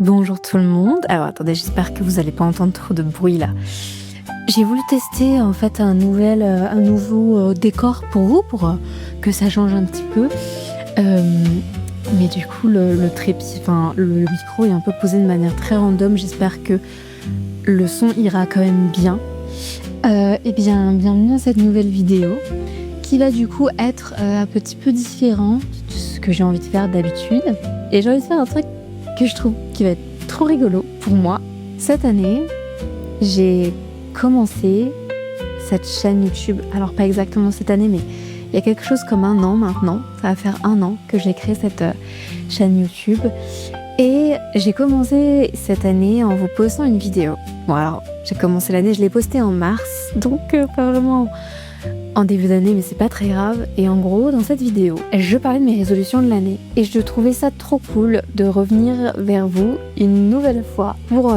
Bonjour tout le monde. Alors attendez, j'espère que vous n'allez pas entendre trop de bruit là. J'ai voulu tester en fait un nouveau décor pour vous, pour que ça change un petit peu. Mais du coup, le micro est un peu posé de manière très random. J'espère que le son ira quand même bien. Bienvenue dans cette nouvelle vidéo qui va du coup être un petit peu différent de ce que j'ai envie de faire d'habitude. Et j'ai envie de faire un truc que je trouve qui va être trop rigolo pour moi. Cette année, j'ai commencé cette chaîne YouTube. Alors pas exactement cette année, mais il y a quelque chose comme 1 an maintenant. Ça va faire 1 an que j'ai créé cette chaîne YouTube. Et j'ai commencé cette année en vous postant une vidéo. Bon alors, j'ai commencé l'année, je l'ai postée en mars, donc pas vraiment en début d'année, mais c'est pas très grave. Et en gros, dans cette vidéo, je parlais de mes résolutions de l'année. Et je trouvais ça trop cool de revenir vers vous une nouvelle fois pour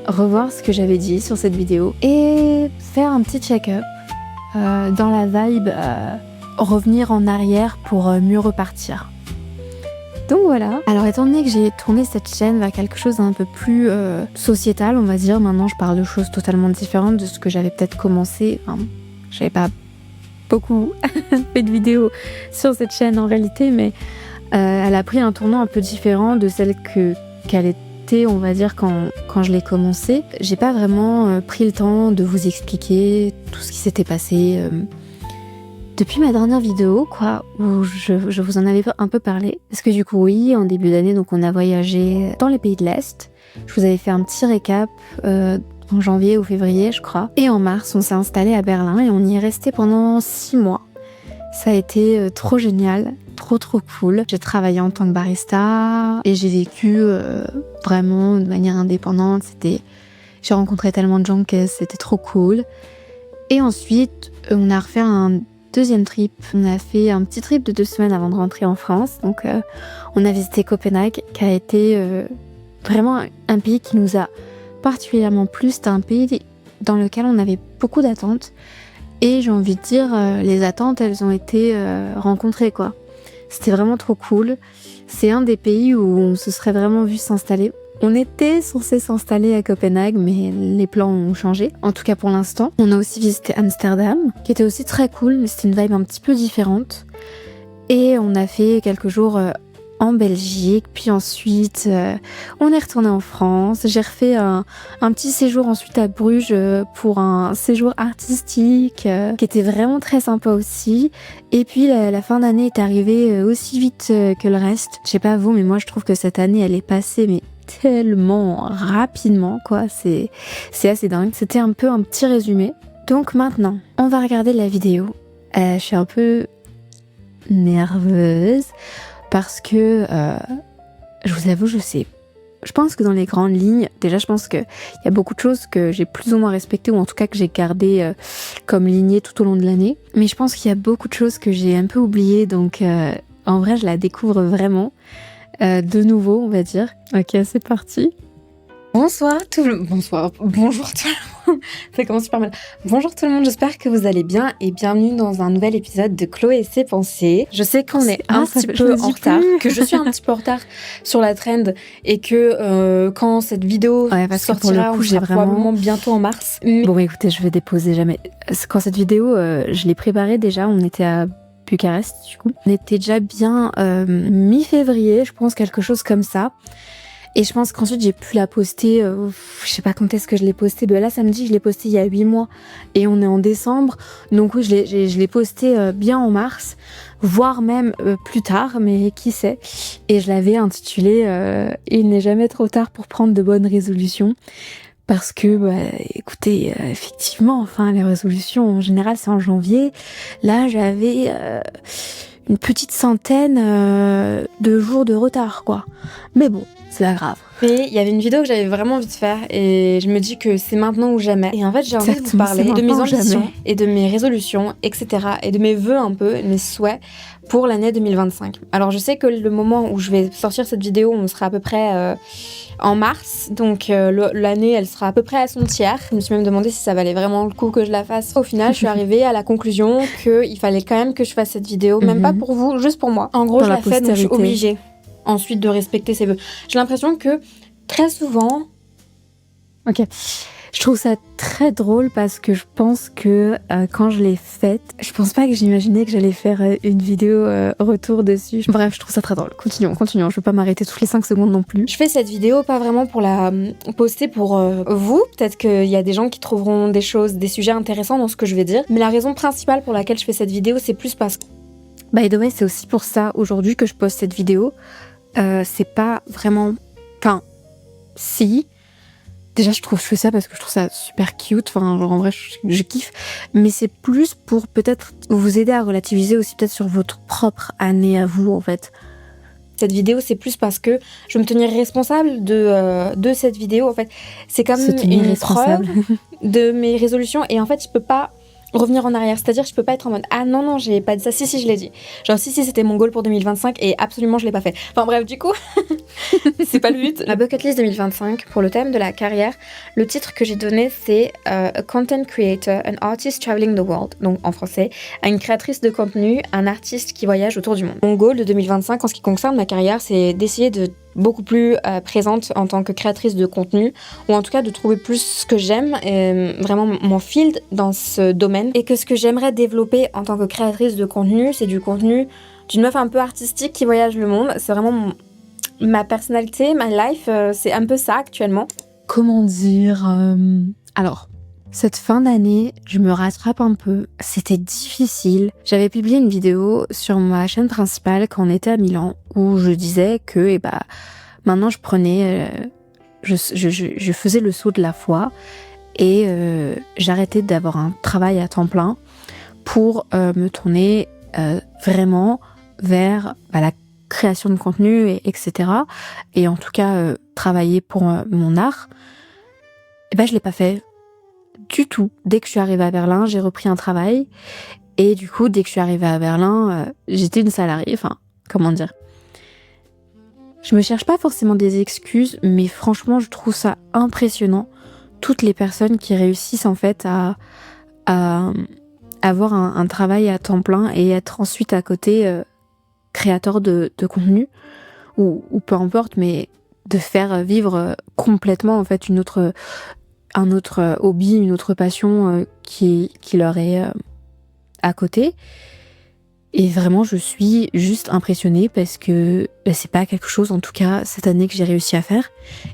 revoir ce que j'avais dit sur cette vidéo et faire un petit check-up dans la vibe, revenir en arrière pour mieux repartir. Donc voilà. Alors étant donné que j'ai tourné cette chaîne vers quelque chose d'un peu plus sociétal, on va dire, maintenant je parle de choses totalement différentes de ce que j'avais peut-être commencé. Enfin, j'avais pas beaucoup fait de vidéos sur cette chaîne en réalité, mais elle a pris un tournant un peu différent de celle qu'elle était, on va dire, quand je l'ai commencé. J'ai pas vraiment pris le temps de vous expliquer tout ce qui s'était passé depuis ma dernière vidéo, où je vous en avais un peu parlé. Parce que du coup, oui, en début d'année, donc on a voyagé dans les pays de l'Est. Je vous avais fait un petit récap en janvier ou février, je crois. Et en mars, on s'est installé à Berlin et on y est resté pendant 6 mois. Ça a été trop génial, trop cool. J'ai travaillé en tant que barista et j'ai vécu vraiment de manière indépendante. J'ai rencontré tellement de gens que c'était trop cool. Et ensuite, on a refait un deuxième trip. On a fait un petit trip de 2 semaines avant de rentrer en France. Donc, on a visité Copenhague, qui a été vraiment un pays qui nous a particulièrement plu. C'était un pays dans lequel on avait beaucoup d'attentes. Et j'ai envie de dire, les attentes, elles ont été rencontrées, quoi. C'était vraiment trop cool. C'est un des pays où on se serait vraiment vu s'installer. On était censé s'installer à Copenhague, mais les plans ont changé. En tout cas pour l'instant. On a aussi visité Amsterdam, qui était aussi très cool, mais c'était une vibe un petit peu différente. Et on a fait quelques jours en Belgique, puis ensuite on est retourné en France. J'ai refait un petit séjour ensuite à Bruges pour un séjour artistique qui était vraiment très sympa aussi. Et puis la fin d'année est arrivée aussi vite que le reste. Je sais pas vous, mais moi je trouve que cette année elle est passée mais tellement rapidement, quoi. C'est assez dingue. C'était un peu un petit résumé. Donc maintenant, on va regarder la vidéo. Je suis un peu nerveuse parce que je vous avoue, je pense que dans les grandes lignes, déjà je pense qu'il y a beaucoup de choses que j'ai plus ou moins respectées, ou en tout cas que j'ai gardées comme lignée tout au long de l'année. Mais je pense qu'il y a beaucoup de choses que j'ai un peu oubliées, donc en vrai je la découvre vraiment de nouveau, on va dire. Ok, c'est parti. Bonjour tout le monde. Ça commence super mal. Bonjour tout le monde, j'espère que vous allez bien et bienvenue dans un nouvel épisode de Chloé et ses pensées. Je sais qu'on est un petit peu en retard, que je suis un petit peu en retard sur la trend et que quand cette vidéo sortira, on sera probablement bientôt en mars. Bon écoutez, je vais déposer jamais. Quand cette vidéo, je l'ai préparée déjà, on était à Bucarest du coup. On était déjà bien mi-février, je pense, quelque chose comme ça. Et je pense qu'ensuite j'ai pu la poster, je sais pas quand est-ce que je l'ai postée, là samedi je l'ai postée il y a 8 mois et on est en décembre, donc oui je l'ai postée bien en mars, voire même plus tard, mais qui sait. Et je l'avais intitulée Il n'est jamais trop tard pour prendre de bonnes résolutions. Parce que, écoutez, effectivement, enfin les résolutions en général c'est en janvier, là j'avais une petite centaine de jours de retard, quoi. Mais bon, c'est pas grave. Mais il y avait une vidéo que j'avais vraiment envie de faire et je me dis que c'est maintenant ou jamais. Et en fait, j'ai envie de vous parler de mes ambitions et de mes résolutions, etc. et de mes vœux un peu, mes souhaits pour l'année 2025. Alors, je sais que le moment où je vais sortir cette vidéo, on sera à peu près en mars. Donc, l'année, elle sera à peu près à son tiers. Je me suis même demandé si ça valait vraiment le coup que je la fasse. Au final, je suis arrivée à la conclusion qu'il fallait quand même que je fasse cette vidéo, même pas pour vous, juste pour moi. En gros, je la fais, donc je suis obligée. ensuite de respecter ses vœux. J'ai l'impression que très souvent... Ok. Je trouve ça très drôle parce que je pense que quand je l'ai faite, je pense pas que j'imaginais que j'allais faire une vidéo retour dessus. Bref, je trouve ça très drôle. Continuons. Je veux pas m'arrêter toutes les 5 secondes non plus. Je fais cette vidéo pas vraiment pour la poster pour vous. Peut-être qu'il y a des gens qui trouveront des sujets intéressants dans ce que je vais dire. Mais la raison principale pour laquelle je fais cette vidéo, c'est plus parce que... By the way, c'est aussi pour ça aujourd'hui que je poste cette vidéo. C'est pas vraiment... Enfin, si... Déjà, je fais ça parce que je trouve ça super cute. Enfin, genre, en vrai, je kiffe. Mais c'est plus pour peut-être vous aider à relativiser aussi peut-être sur votre propre année à vous, en fait. Cette vidéo, c'est plus parce que je me tenir responsable de cette vidéo. En fait, c'est comme une preuve de mes résolutions. Et en fait, je peux pas revenir en arrière. C'est-à-dire, je peux pas être en mode « Ah non, j'ai pas dit ça. Si, je l'ai dit. » Genre, si, c'était mon goal pour 2025 et absolument, je l'ai pas fait. Enfin bref, du coup, c'est pas le but. La Bucket List 2025, pour le thème de la carrière, le titre que j'ai donné, c'est A Content Creator, an Artist Traveling the World. Donc, en français, à une créatrice de contenu, un artiste qui voyage autour du monde. Mon goal de 2025, en ce qui concerne ma carrière, c'est d'essayer de beaucoup plus présente en tant que créatrice de contenu, ou en tout cas de trouver plus ce que j'aime, vraiment mon field dans ce domaine, et que ce que j'aimerais développer en tant que créatrice de contenu, c'est du contenu d'une meuf un peu artistique qui voyage le monde. C'est vraiment ma personnalité, ma life, c'est un peu ça actuellement. Comment dire Alors, cette fin d'année, je me rattrape un peu. C'était difficile. J'avais publié une vidéo sur ma chaîne principale quand on était à Milan où je disais que maintenant je prenais... je faisais le saut de la foi et j'arrêtais d'avoir un travail à temps plein pour me tourner vraiment vers la création de contenu, etc. Et en tout cas, travailler pour mon art. Je l'ai pas fait du tout. Dès que je suis arrivée à Berlin, j'ai repris un travail. Et du coup, dès que je suis arrivée à Berlin, j'étais une salariée. Enfin, comment dire ? Je me cherche pas forcément des excuses, mais franchement, je trouve ça impressionnant. Toutes les personnes qui réussissent en fait à avoir un travail à temps plein et être ensuite à côté créateur de contenu ou peu importe, mais de faire vivre complètement en fait un autre hobby, une autre passion qui leur est à côté. Et vraiment, je suis juste impressionnée parce que c'est pas quelque chose, en tout cas, cette année que j'ai réussi à faire.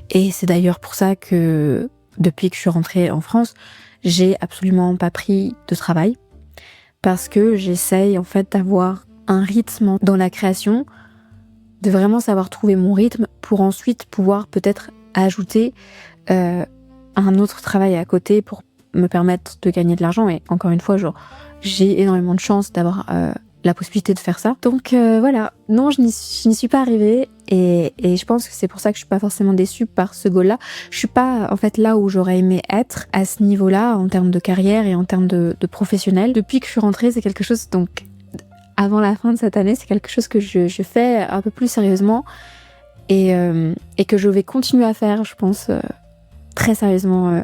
Et c'est d'ailleurs pour ça que, depuis que je suis rentrée en France, j'ai absolument pas pris de travail. Parce que j'essaye, en fait, d'avoir un rythme dans la création, de vraiment savoir trouver mon rythme pour ensuite pouvoir peut-être ajouter un autre travail à côté pour me permettre de gagner de l'argent. Et encore une fois, j'ai énormément de chance d'avoir la possibilité de faire ça. Donc voilà, non, je n'y suis pas arrivée et je pense que c'est pour ça que je suis pas forcément déçue par ce goal-là. Je suis pas en fait là où j'aurais aimé être à ce niveau-là en termes de carrière et en termes de professionnel. Depuis que je suis rentrée, c'est quelque chose, donc avant la fin de cette année, c'est quelque chose que je fais un peu plus sérieusement et que je vais continuer à faire, je pense, très sérieusement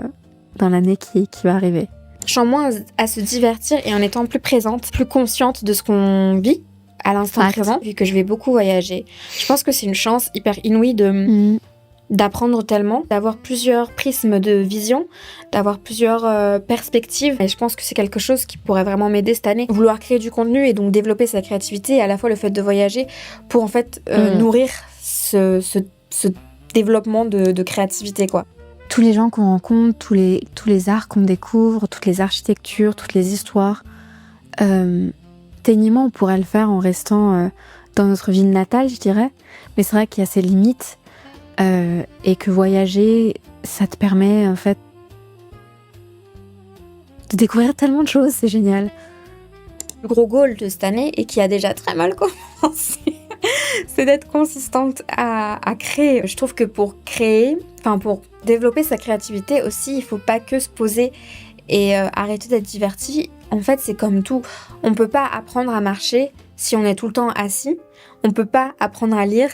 dans l'année qui va arriver. Je sens moins à se divertir et en étant plus présente, plus consciente de ce qu'on vit à l'instant présent, vu que je vais beaucoup voyager. Je pense que c'est une chance hyper inouïe d'apprendre tellement, d'avoir plusieurs prismes de vision, d'avoir plusieurs perspectives. Et je pense que c'est quelque chose qui pourrait vraiment m'aider cette année. Vouloir créer du contenu et donc développer sa créativité et à la fois le fait de voyager pour en fait nourrir ce développement de créativité, quoi. Tous les gens qu'on rencontre, tous les arts qu'on découvre, toutes les architectures, toutes les histoires, techniquement on pourrait le faire en restant dans notre ville natale, je dirais, mais c'est vrai qu'il y a ses limites et que voyager, ça te permet en fait de découvrir tellement de choses, c'est génial. Le gros goal de cette année, et qui a déjà très mal commencé, c'est d'être consistante à créer. Je trouve que pour développer sa créativité aussi, il faut pas que se poser et arrêter d'être diverti. En fait, c'est comme tout. On peut pas apprendre à marcher si on est tout le temps assis. On peut pas apprendre à lire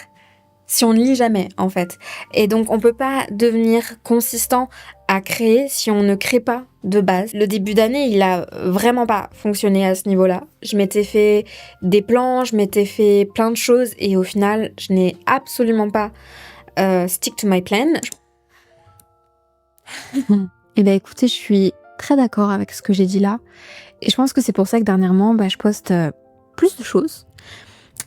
si on ne lit jamais, en fait. Et donc, on peut pas devenir consistant à créer si on ne crée pas de base. Le début d'année, il a vraiment pas fonctionné à ce niveau-là. Je m'étais fait des plans, je m'étais fait plein de choses et au final, je n'ai absolument pas stick to my plan. Eh bien, écoutez, je suis très d'accord avec ce que j'ai dit là. Et je pense que c'est pour ça que dernièrement, je poste plus de choses.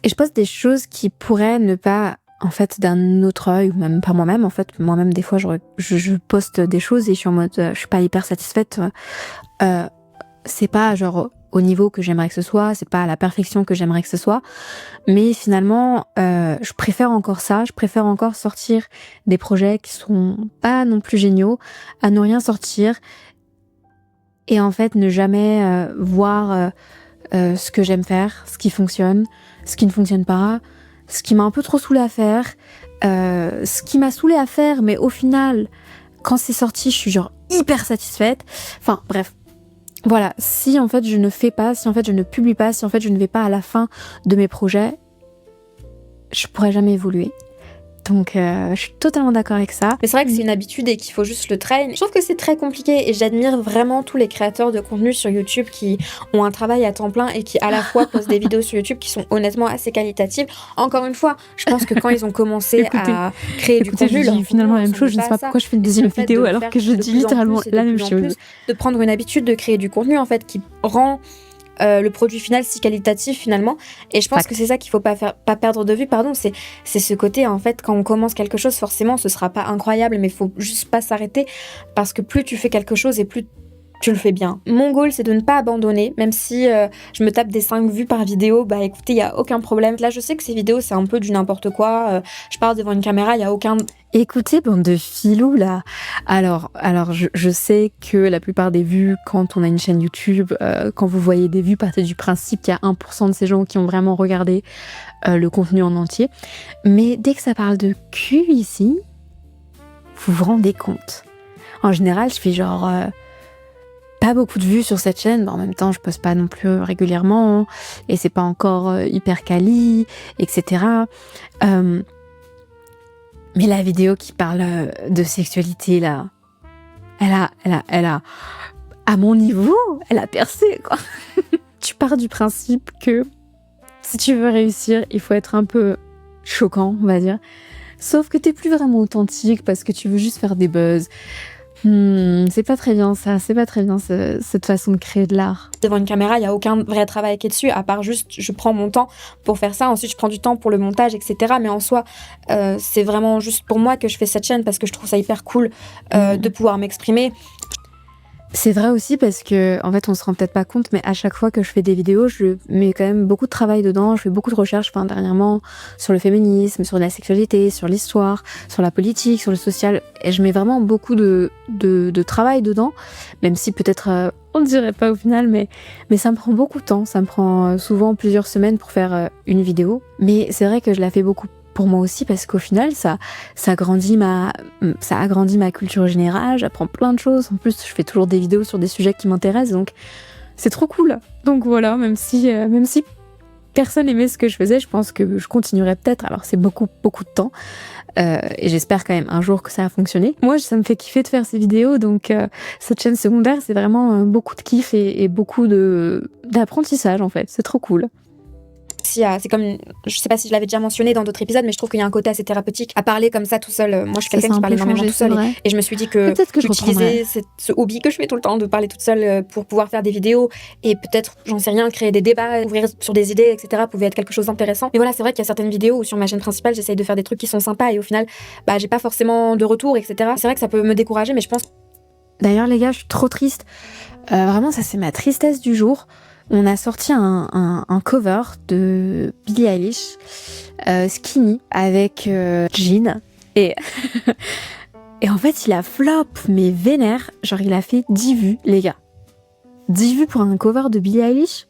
Et je poste des choses qui pourraient ne pas, en fait, d'un autre œil, ou même pas moi-même. En fait, moi-même, des fois, je poste des choses et je suis en mode, je suis pas hyper satisfaite. C'est pas genre au niveau que j'aimerais que ce soit, c'est pas à la perfection que j'aimerais que ce soit. Mais finalement, je préfère encore ça. Je préfère encore sortir des projets qui sont pas non plus géniaux, à ne rien sortir. Et en fait, ne jamais voir ce que j'aime faire, ce qui fonctionne, ce qui ne fonctionne pas, ce qui m'a un peu trop saoulée à faire, ce qui m'a saoulée à faire, mais au final, quand c'est sorti, je suis genre hyper satisfaite. Enfin, bref. Voilà, si en fait je ne fais pas, si en fait je ne publie pas, si en fait je ne vais pas à la fin de mes projets, je pourrais jamais évoluer. Donc je suis totalement d'accord avec ça. Mais c'est vrai que c'est une habitude et qu'il faut juste le train. Je trouve que c'est très compliqué et j'admire vraiment tous les créateurs de contenu sur YouTube qui ont un travail à temps plein et qui à la fois postent des vidéos sur YouTube qui sont honnêtement assez qualitatives. Encore une fois, je pense que quand ils ont commencé à créer du contenu, je dis finalement la même chose. Je ne sais pas pourquoi je fais une deuxième vidéo alors que je dis littéralement la même chose. De prendre une habitude de créer du contenu en fait qui rend le produit final si qualitatif finalement, et je pense que c'est ça qu'il faut pas perdre de vue, c'est ce côté en fait, quand on commence quelque chose, forcément ce sera pas incroyable, mais faut juste pas s'arrêter, parce que plus tu fais quelque chose et plus tu le fais bien. Mon goal, c'est de ne pas abandonner, même si je me tape des 5 vues par vidéo, écoutez, il y a aucun problème. Là, je sais que ces vidéos, c'est un peu du n'importe quoi. Je parle devant une caméra, il y a aucun... Écoutez, bande de filous, là. Alors je sais que la plupart des vues, quand on a une chaîne YouTube, quand vous voyez des vues, partez du principe qu'il y a 1% de ces gens qui ont vraiment regardé le contenu en entier. Mais dès que ça parle de cul ici, vous vous rendez compte. En général, je fais genre... pas beaucoup de vues sur cette chaîne, en même temps je poste pas non plus régulièrement et c'est pas encore hyper quali, etc. Mais la vidéo qui parle de sexualité là, elle a à mon niveau, elle a percé quoi. Tu pars du principe que si tu veux réussir, il faut être un peu choquant, on va dire. Sauf que t'es plus vraiment authentique parce que tu veux juste faire des buzz. C'est pas très bien ça, c'est pas très bien cette façon de créer de l'art. Devant une caméra, il n'y a aucun vrai travail qui est dessus, à part juste je prends mon temps pour faire ça, ensuite je prends du temps pour le montage, etc. Mais en soi, c'est vraiment juste pour moi que je fais cette chaîne parce que je trouve ça hyper cool de pouvoir m'exprimer. C'est vrai aussi parce que, en fait, on se rend peut-être pas compte, mais à chaque fois que je fais des vidéos, je mets quand même beaucoup de travail dedans, je fais beaucoup de recherches, dernièrement, sur le féminisme, sur la sexualité, sur l'histoire, sur la politique, sur le social, et je mets vraiment beaucoup de travail dedans, même si peut-être, on ne dirait pas au final, mais ça me prend beaucoup de temps, ça me prend souvent plusieurs semaines pour faire une vidéo, mais c'est vrai que je la fais beaucoup pour moi aussi parce qu'au final ça agrandit ma culture générale, j'apprends plein de choses, en plus je fais toujours des vidéos sur des sujets qui m'intéressent, donc c'est trop cool. Donc voilà, même si personne n'aimait ce que je faisais, je pense que je continuerai peut-être, alors c'est beaucoup de temps et j'espère quand même un jour que ça va fonctionner. Moi ça me fait kiffer de faire ces vidéos, donc cette chaîne secondaire c'est vraiment beaucoup de kiff et beaucoup d'apprentissage en fait, c'est trop cool. C'est comme, je sais pas si je l'avais déjà mentionné dans d'autres épisodes, mais je trouve qu'il y a un côté assez thérapeutique à parler comme ça tout seul. Moi, je suis quelqu'un qui parle énormément tout seul et je me suis dit que j'utilisais ce hobby que je fais tout le temps de parler toute seule pour pouvoir faire des vidéos et peut-être, j'en sais rien, créer des débats, ouvrir sur des idées, etc. pouvait être quelque chose d'intéressant. Mais voilà, c'est vrai qu'il y a certaines vidéos où sur ma chaîne principale, j'essaye de faire des trucs qui sont sympas et au final, j'ai pas forcément de retour, etc. C'est vrai que ça peut me décourager, mais je pense... D'ailleurs, les gars, je suis trop triste. Vraiment, ça c'est ma tristesse du jour. On a sorti un cover de Billie Eilish, Skinny, avec Jean. Et en fait, il a flop, mais vénère. Genre, il a fait 10 vues, les gars. 10 vues pour un cover de Billie Eilish ?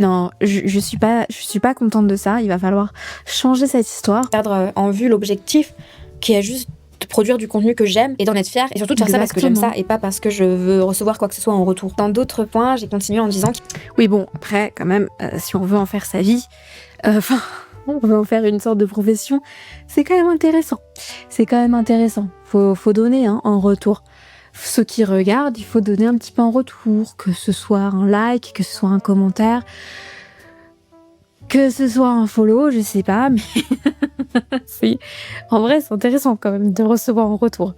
Non, je suis pas contente de ça. Il va falloir changer cette histoire. Perdre en vue l'objectif qui est juste de produire du contenu que j'aime et d'en être fière et surtout de faire ça parce que j'aime ça et pas parce que je veux recevoir quoi que ce soit en retour. Dans d'autres points, j'ai continué en disant oui bon, après quand même si on veut en faire sa vie on veut en faire une sorte de profession, c'est quand même intéressant. Faut donner en retour. Ceux qui regardent, il faut donner un petit peu en retour, que ce soit un like, que ce soit un commentaire, que ce soit un follow, je sais pas, mais en vrai, c'est intéressant quand même de recevoir en retour.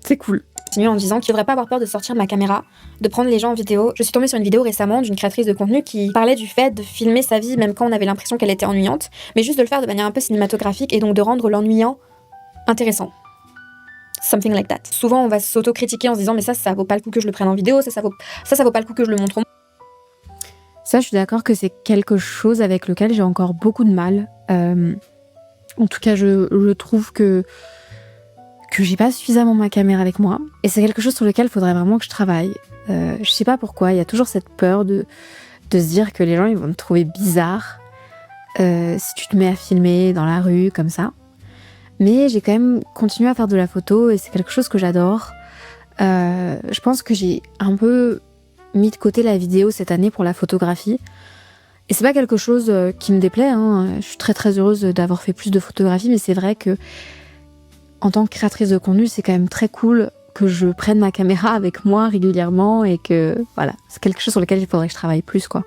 C'est cool. En disant qu'il ne devrait pas avoir peur de sortir ma caméra, de prendre les gens en vidéo. Je suis tombée sur une vidéo récemment d'une créatrice de contenu qui parlait du fait de filmer sa vie même quand on avait l'impression qu'elle était ennuyante, mais juste de le faire de manière un peu cinématographique et donc de rendre l'ennuyant intéressant. Something like that. Souvent, on va s'auto-critiquer en se disant mais ça vaut pas le coup que je le prenne en vidéo, ça vaut pas le coup que je le montre. Ça, je suis d'accord que c'est quelque chose avec lequel j'ai encore beaucoup de mal. En tout cas, je trouve que j'ai pas suffisamment ma caméra avec moi. Et c'est quelque chose sur lequel il faudrait vraiment que je travaille. Je sais pas pourquoi, il y a toujours cette peur de se dire que les gens ils vont te trouver bizarre si tu te mets à filmer dans la rue comme ça. Mais j'ai quand même continué à faire de la photo et c'est quelque chose que j'adore. Je pense que j'ai un peu mis de côté la vidéo cette année pour la photographie. Et c'est pas quelque chose qui me déplaît, hein. Je suis très très heureuse d'avoir fait plus de photographie, mais c'est vrai que en tant que créatrice de contenu, c'est quand même très cool que je prenne ma caméra avec moi régulièrement et que voilà, c'est quelque chose sur lequel il faudrait que je travaille plus, quoi.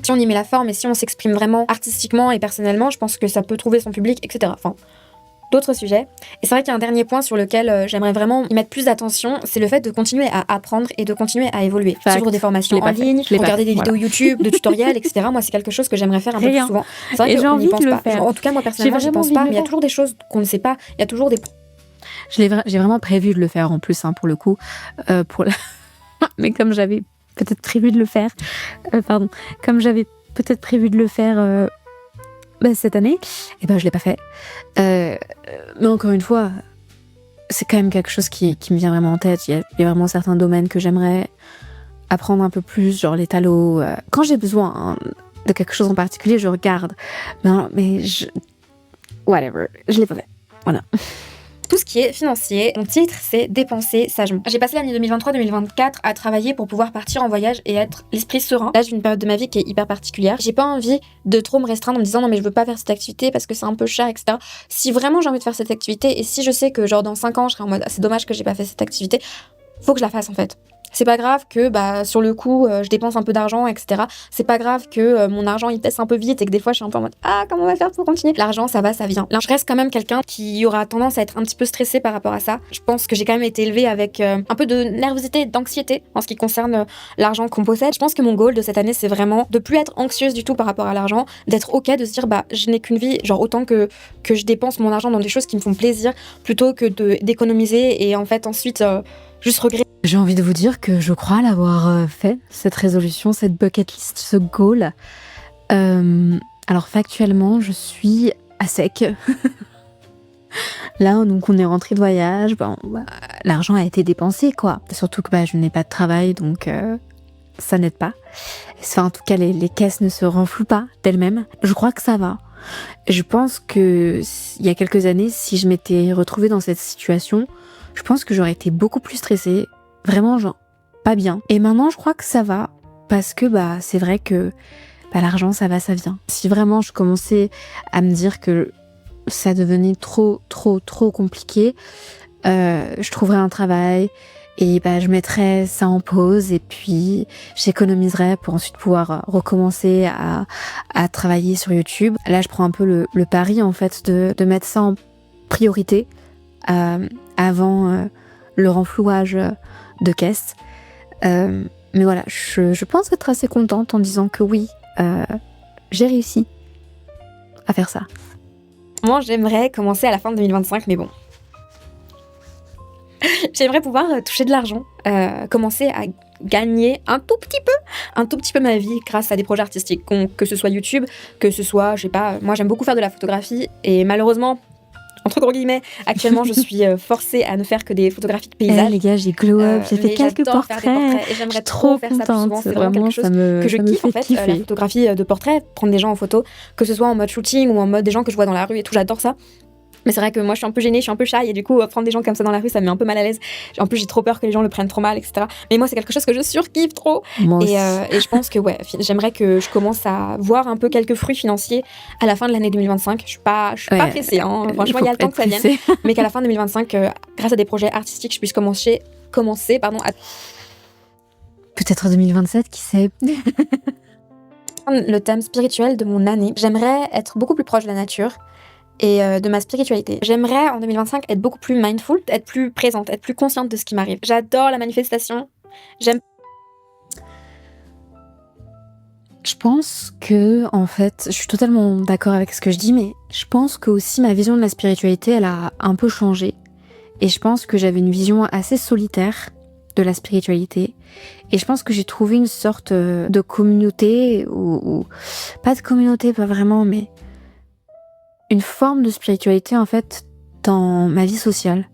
Si on y met la forme et si on s'exprime vraiment artistiquement et personnellement, je pense que ça peut trouver son public, etc. Enfin, d'autres sujets. Et c'est vrai qu'il y a un dernier point sur lequel j'aimerais vraiment y mettre plus d'attention, c'est le fait de continuer à apprendre et de continuer à évoluer. Suivre des formations en ligne, regarder des vidéos YouTube, de tutoriels, etc. Moi, c'est quelque chose que j'aimerais faire un peu plus souvent. C'est vrai qu'on n'y pense pas. Genre, en tout cas, moi, personnellement, j'y pense pas, mais il y a toujours des choses qu'on ne sait pas. Il y a toujours des... J'ai vraiment prévu de le faire en plus, hein, pour le coup. Mais comme j'avais peut-être prévu de le faire... cette année, et ben je l'ai pas fait. Mais encore une fois, c'est quand même quelque chose qui me vient vraiment en tête. Il y a vraiment certains domaines que j'aimerais apprendre un peu plus, genre les talos. Quand j'ai besoin de quelque chose en particulier, je regarde. Whatever, je l'ai pas fait. Voilà. Tout ce qui est financier, mon titre c'est dépenser sagement. J'ai passé l'année 2023-2024 à travailler pour pouvoir partir en voyage et être l'esprit serein. Là j'ai une période de ma vie qui est hyper particulière. J'ai pas envie de trop me restreindre en me disant non mais je veux pas faire cette activité parce que c'est un peu cher, etc. Si vraiment j'ai envie de faire cette activité et si je sais que genre dans 5 ans je serai en mode c'est dommage que j'ai pas fait cette activité, faut que je la fasse en fait. C'est pas grave que sur le coup je dépense un peu d'argent, etc. C'est pas grave que mon argent il baisse un peu vite et que des fois je suis un peu en mode comment on va faire pour continuer. L'argent ça va, ça vient. Là je reste quand même quelqu'un qui aura tendance à être un petit peu stressé par rapport à ça. Je pense que j'ai quand même été élevée avec un peu de nervosité, d'anxiété en ce qui concerne l'argent qu'on possède. Je pense que mon goal de cette année c'est vraiment de plus être anxieuse du tout par rapport à l'argent, d'être ok, de se dire je n'ai qu'une vie, genre autant que je dépense mon argent dans des choses qui me font plaisir plutôt que d'économiser et en fait ensuite juste regretter. J'ai envie de vous dire que je crois l'avoir fait, cette résolution, cette bucket list, ce goal. Alors factuellement, je suis à sec. Là, donc on est rentré de voyage, l'argent a été dépensé, quoi. Surtout que je n'ai pas de travail, donc ça n'aide pas. Enfin, en tout cas, les caisses ne se renflouent pas d'elles-mêmes. Je crois que ça va. Je pense que il y a quelques années, si je m'étais retrouvée dans cette situation, je pense que j'aurais été beaucoup plus stressée. Vraiment, genre, pas bien. Et maintenant, je crois que ça va. Parce que, c'est vrai que l'argent, ça va, ça vient. Si vraiment je commençais à me dire que ça devenait trop compliqué, je trouverais un travail et je mettrais ça en pause et puis j'économiserais pour ensuite pouvoir recommencer à travailler sur YouTube. Là, je prends un peu le pari, en fait, de mettre ça en priorité avant le renflouage de caisse. Mais voilà, je pense être assez contente en disant que oui, j'ai réussi à faire ça. Moi, j'aimerais commencer à la fin de 2025, mais bon. J'aimerais pouvoir toucher de l'argent, commencer à gagner un tout petit peu ma vie grâce à des projets artistiques, que ce soit YouTube, que ce soit, je sais pas, moi j'aime beaucoup faire de la photographie et malheureusement, entre gros guillemets, actuellement je suis forcée à ne faire que des photographies de paysages. Les gars, j'ai glow up, j'ai fait quelques portraits et j'aimerais trop faire ça plus souvent. C'est vraiment quelque chose que je kiffe en fait, la photographie de portrait, prendre des gens en photo, que ce soit en mode shooting ou en mode des gens que je vois dans la rue et tout, j'adore ça. Mais c'est vrai que moi je suis un peu gênée, je suis un peu shy et du coup prendre des gens comme ça dans la rue ça me met un peu mal à l'aise. En plus j'ai trop peur que les gens le prennent trop mal, etc. Mais moi c'est quelque chose que je surkiffe trop. Et je pense que ouais, j'aimerais que je commence à voir un peu quelques fruits financiers à la fin de l'année 2025. Je suis pas pressée, hein. Franchement il y a le temps que ça vienne. Mais qu'à la fin de 2025, grâce à des projets artistiques, je puisse commencer à... Peut-être 2027, qui sait. Le thème spirituel de mon année, j'aimerais être beaucoup plus proche de la nature et de ma spiritualité. J'aimerais en 2025 être beaucoup plus mindful, être plus présente, être plus consciente de ce qui m'arrive. J'adore la manifestation. Je pense que, en fait, je suis totalement d'accord avec ce que je dis, mais je pense que aussi ma vision de la spiritualité, elle a un peu changé. Et je pense que j'avais une vision assez solitaire de la spiritualité. Et je pense que j'ai trouvé une sorte de communauté, ou pas de communauté, pas vraiment, mais une forme de spiritualité, en fait, dans ma vie sociale.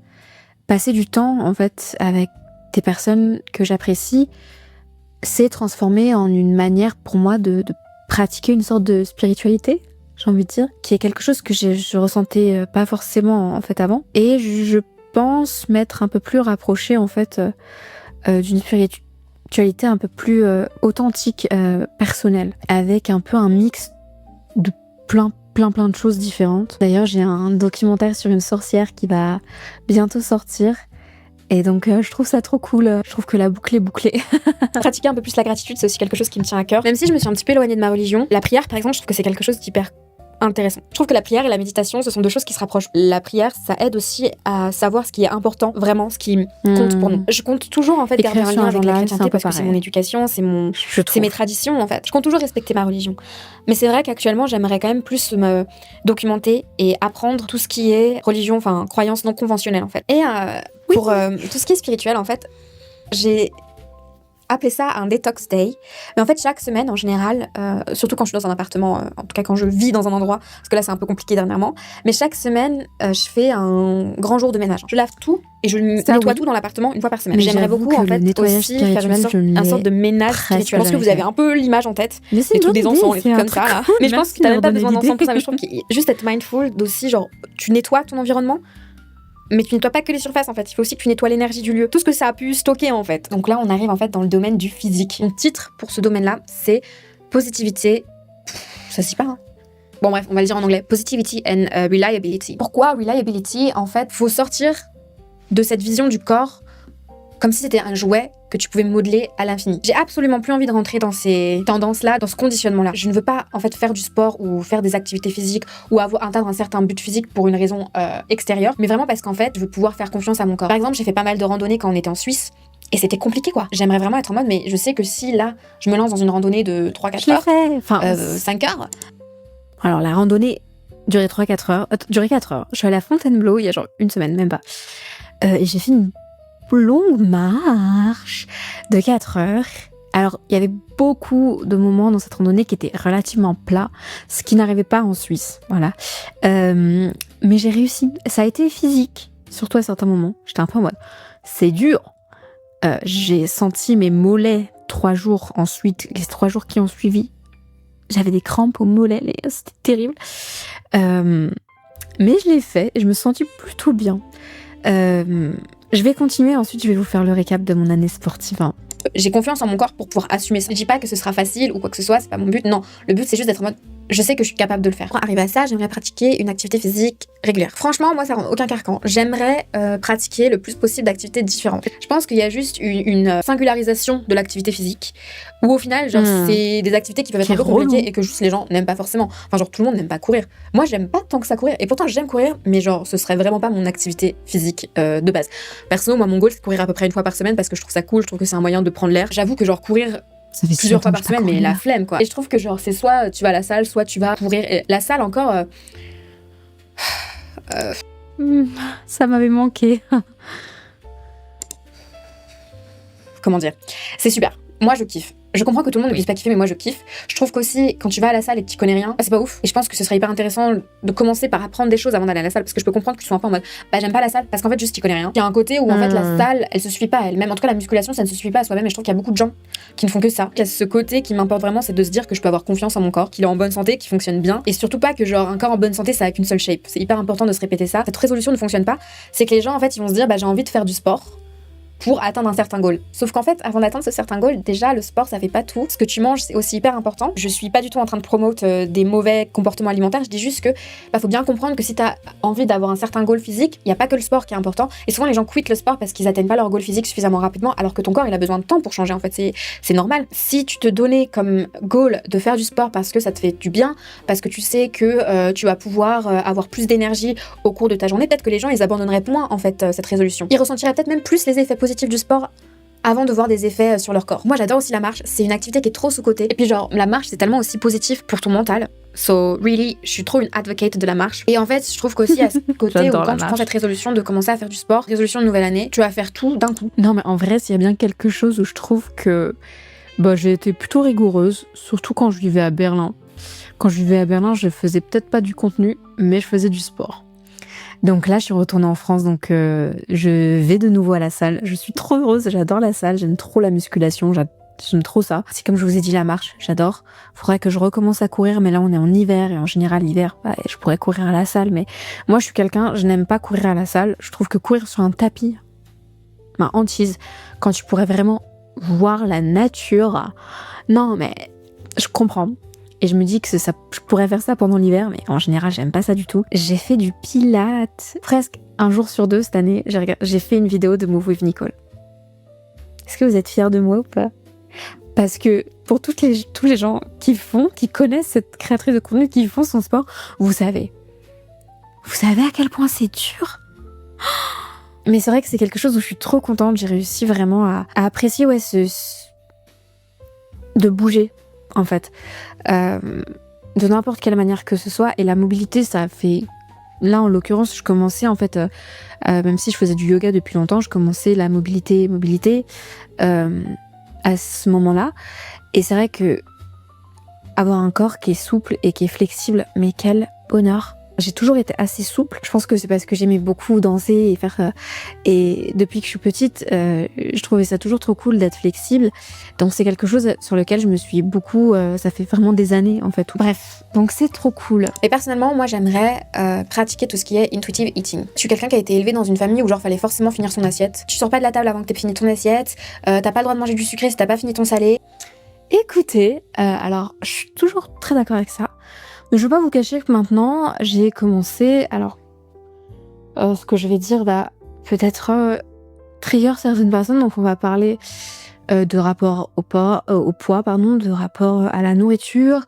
Passer du temps, en fait, avec des personnes que j'apprécie, c'est transformé en une manière pour moi de pratiquer une sorte de spiritualité, j'ai envie de dire, qui est quelque chose que je ressentais pas forcément, en fait, avant. Et je pense m'être un peu plus rapprochée, en fait, d'une spiritualité un peu plus authentique, personnelle, avec un peu un mix de plein de choses différentes. D'ailleurs, j'ai un documentaire sur une sorcière qui va bientôt sortir. Et donc, je trouve ça trop cool. Je trouve que la boucle est bouclée. Pratiquer un peu plus la gratitude, c'est aussi quelque chose qui me tient à cœur. Même si je me suis un petit peu éloignée de ma religion, la prière, par exemple, je trouve que c'est quelque chose d'hyper intéressant. Je trouve que la prière et la méditation, ce sont deux choses qui se rapprochent. La prière, ça aide aussi à savoir ce qui est important, vraiment, ce qui compte pour nous. Je compte toujours, en fait, garder un lien avec la chrétienté parce que c'est mon éducation, c'est mes traditions, en fait. Je compte toujours respecter ma religion. Mais c'est vrai qu'actuellement, j'aimerais quand même plus me documenter et apprendre tout ce qui est religion, enfin, croyance non conventionnelle, en fait. Et pour tout ce qui est spirituel, en fait, j'ai appelé ça un detox day. Mais en fait, chaque semaine, en général, surtout quand je suis dans un appartement, en tout cas quand je vis dans un endroit, parce que là, c'est un peu compliqué dernièrement, mais chaque semaine, je fais un grand jour de ménage. Je lave tout et je nettoie tout dans l'appartement une fois par semaine. Mais j'aimerais beaucoup, en fait, aussi faire un sorte de ménage spirituel. Je pense que vous avez un peu l'image en tête. Mais c'est tous des encens, les trucs comme ça. Là. Mais je pense que t'as même pas besoin d'encens pour ça. Mais je trouve que juste être mindful d'aussi, genre, tu nettoies ton environnement. Mais tu nettoies pas que les surfaces, en fait. Il faut aussi que tu nettoies l'énergie du lieu. Tout ce que ça a pu stocker, en fait. Donc là, on arrive, en fait, dans le domaine du physique. Mon titre pour ce domaine-là, c'est Positivité... Ça se dit pas, hein. Bon, bref, on va le dire en anglais. Positivity and Reliability. Pourquoi Reliability? En fait, faut sortir de cette vision du corps comme si c'était un jouet que tu pouvais modeler à l'infini. J'ai absolument plus envie de rentrer dans ces tendances-là, dans ce conditionnement-là. Je ne veux pas, en fait, faire du sport ou faire des activités physiques ou atteindre un certain but physique pour une raison extérieure, mais vraiment parce qu'en fait, je veux pouvoir faire confiance à mon corps. Par exemple, j'ai fait pas mal de randonnées quand on était en Suisse, et c'était compliqué, quoi. J'aimerais vraiment être en mode, mais je sais que si, là, je me lance dans une randonnée de 3-4 heures, 5 heures... Alors, la randonnée durait 3-4 heures, durait 4 heures. Je suis allée à Fontainebleau il y a genre une semaine, même pas. Et j'ai fait une longue marche de 4 heures. Alors, il y avait beaucoup de moments dans cette randonnée qui étaient relativement plats, ce qui n'arrivait pas en Suisse, voilà. Mais j'ai réussi. Ça a été physique, surtout à certains moments. J'étais un peu en mode, c'est dur. J'ai senti mes mollets 3 jours ensuite, les 3 jours qui ont suivi. J'avais des crampes aux mollets, c'était terrible. Mais je l'ai fait et je me suis sentie plutôt bien. Je vais continuer, ensuite je vais vous faire le récap de mon année sportive. J'ai confiance en mon corps pour pouvoir assumer ça. Je dis pas que ce sera facile ou quoi que ce soit, c'est pas mon but. Non, le but c'est juste d'être en mode, je sais que je suis capable de le faire. Pour arriver à ça, j'aimerais pratiquer une activité physique régulière. Franchement, moi ça rend aucun carcan. J'aimerais pratiquer le plus possible d'activités différentes. Je pense qu'il y a juste une singularisation de l'activité physique où au final, genre, c'est des activités qui peuvent être un peu compliquées et que juste les gens n'aiment pas forcément. Enfin, genre, tout le monde n'aime pas courir. Moi, j'aime pas tant que ça courir. Et pourtant, j'aime courir, mais genre, ce serait vraiment pas mon activité physique de base. Perso, moi, mon goal, c'est de courir à peu près une fois par semaine parce que je trouve ça cool, je trouve que c'est un moyen de prendre l'air. J'avoue que genre, courir plusieurs fois par semaine, mais la flemme, quoi. Et je trouve que genre, c'est soit tu vas à la salle, soit tu vas courir. Et la salle, encore... Ça m'avait manqué. Comment dire? C'est super. Moi, je kiffe. Je comprends que tout le monde ne puisse pas kiffer, mais moi je kiffe. Je trouve qu'aussi, quand tu vas à la salle et que tu connais rien, c'est pas ouf. Et je pense que ce serait hyper intéressant de commencer par apprendre des choses avant d'aller à la salle, parce que je peux comprendre que tu sois un peu en mode, j'aime pas la salle, parce qu'en fait, juste tu connais rien. Il y a un côté où en fait, la salle, elle se suit pas à elle-même. En tout cas, la musculation, ça ne se suit pas à soi-même. Et je trouve qu'il y a beaucoup de gens qui ne font que ça. Il y a ce côté qui m'importe vraiment, c'est de se dire que je peux avoir confiance en mon corps, qu'il est en bonne santé, qu'il fonctionne bien. Et surtout pas que genre un corps en bonne santé, ça a qu'une seule shape. C'est hyper important de se répéter ça. Cette résolution ne fonctionne pas. C'est que les gens, en fait, ils vont se dire, j'ai envie de faire du sport pour atteindre un certain goal. Sauf qu'en fait, avant d'atteindre ce certain goal, déjà, le sport, ça fait pas tout. Ce que tu manges, c'est aussi hyper important. Je suis pas du tout en train de promouvoir des mauvais comportements alimentaires. Je dis juste que faut bien comprendre que si t'as envie d'avoir un certain goal physique, il y a pas que le sport qui est important. Et souvent, les gens quittent le sport parce qu'ils atteignent pas leur goal physique suffisamment rapidement, alors que ton corps, il a besoin de temps pour changer. En fait, c'est normal. Si tu te donnais comme goal de faire du sport parce que ça te fait du bien, parce que tu sais que tu vas pouvoir avoir plus d'énergie au cours de ta journée, peut-être que les gens, ils abandonneraient moins, en fait, cette résolution. Ils ressentiraient peut-être même plus les effets positifs du sport avant de voir des effets sur leur corps. Moi j'adore aussi la marche, c'est une activité qui est trop sous-cotée. Et puis genre la marche c'est tellement aussi positif pour ton mental. So really, je suis trop une advocate de la marche. Et en fait, je trouve qu'aussi à ce côté où quand tu prends cette résolution de commencer à faire du sport, résolution de nouvelle année, tu vas faire tout d'un coup. Non mais en vrai, s'il y a bien quelque chose où je trouve que j'ai été plutôt rigoureuse, surtout quand je vivais à Berlin. Quand je vivais à Berlin, je faisais peut-être pas du contenu, mais je faisais du sport. Donc là, je suis retournée en France, donc je vais de nouveau à la salle. Je suis trop heureuse, j'adore la salle, j'aime trop la musculation, j'aime trop ça. C'est comme je vous ai dit, la marche, j'adore. Faudrait que je recommence à courir, mais là on est en hiver, et en général l'hiver, je pourrais courir à la salle, mais moi je suis quelqu'un, je n'aime pas courir à la salle. Je trouve que courir sur un tapis, ma hantise, quand tu pourrais vraiment voir la nature, non mais je comprends. Et je me dis que je pourrais faire ça pendant l'hiver, mais en général, j'aime pas ça du tout. J'ai fait du pilates presque un jour sur deux cette année. J'ai fait une vidéo de Move with Nicole. Est-ce que vous êtes fiers de moi ou pas ? Parce que pour tous les gens qui connaissent cette créatrice de contenu, qui font son sport, vous savez à quel point c'est dur. Mais c'est vrai que c'est quelque chose où je suis trop contente. J'ai réussi vraiment à apprécier de bouger. En fait, de n'importe quelle manière que ce soit. Et la mobilité, ça fait... Là, en l'occurrence, je commençais, en fait, même si je faisais du yoga depuis longtemps, je commençais la mobilité à ce moment-là. Et c'est vrai que avoir un corps qui est souple et qui est flexible, mais quel bonheur! J'ai toujours été assez souple. Je pense que c'est parce que j'aimais beaucoup danser et faire... et depuis que je suis petite, je trouvais ça toujours trop cool d'être flexible. Donc c'est quelque chose sur lequel je me suis beaucoup... ça fait vraiment des années, en fait. Bref, donc c'est trop cool. Et personnellement, moi, j'aimerais pratiquer tout ce qui est intuitive eating. Je suis quelqu'un qui a été élevé dans une famille où genre fallait forcément finir son assiette. Tu sors pas de la table avant que t'aies fini ton assiette. T'as pas le droit de manger du sucré si t'as pas fini ton salé. Écoutez, alors je suis toujours très d'accord avec ça. Mais je veux pas vous cacher que maintenant, j'ai commencé... Alors, ce que je vais dire va peut-être trigger certaines personnes. Donc, on va parler de rapport au poids, de rapport à la nourriture,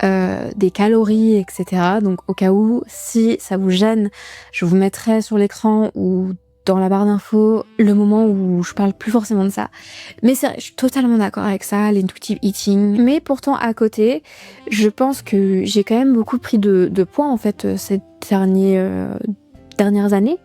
des calories, etc. Donc, au cas où, si ça vous gêne, je vous mettrai sur l'écran ou dans la barre d'infos le moment où je parle plus forcément de ça. Mais c'est vrai, je suis totalement d'accord avec ça, l'intuitive eating. Mais pourtant, à côté, je pense que j'ai quand même beaucoup pris de poids, en fait, ces dernières années.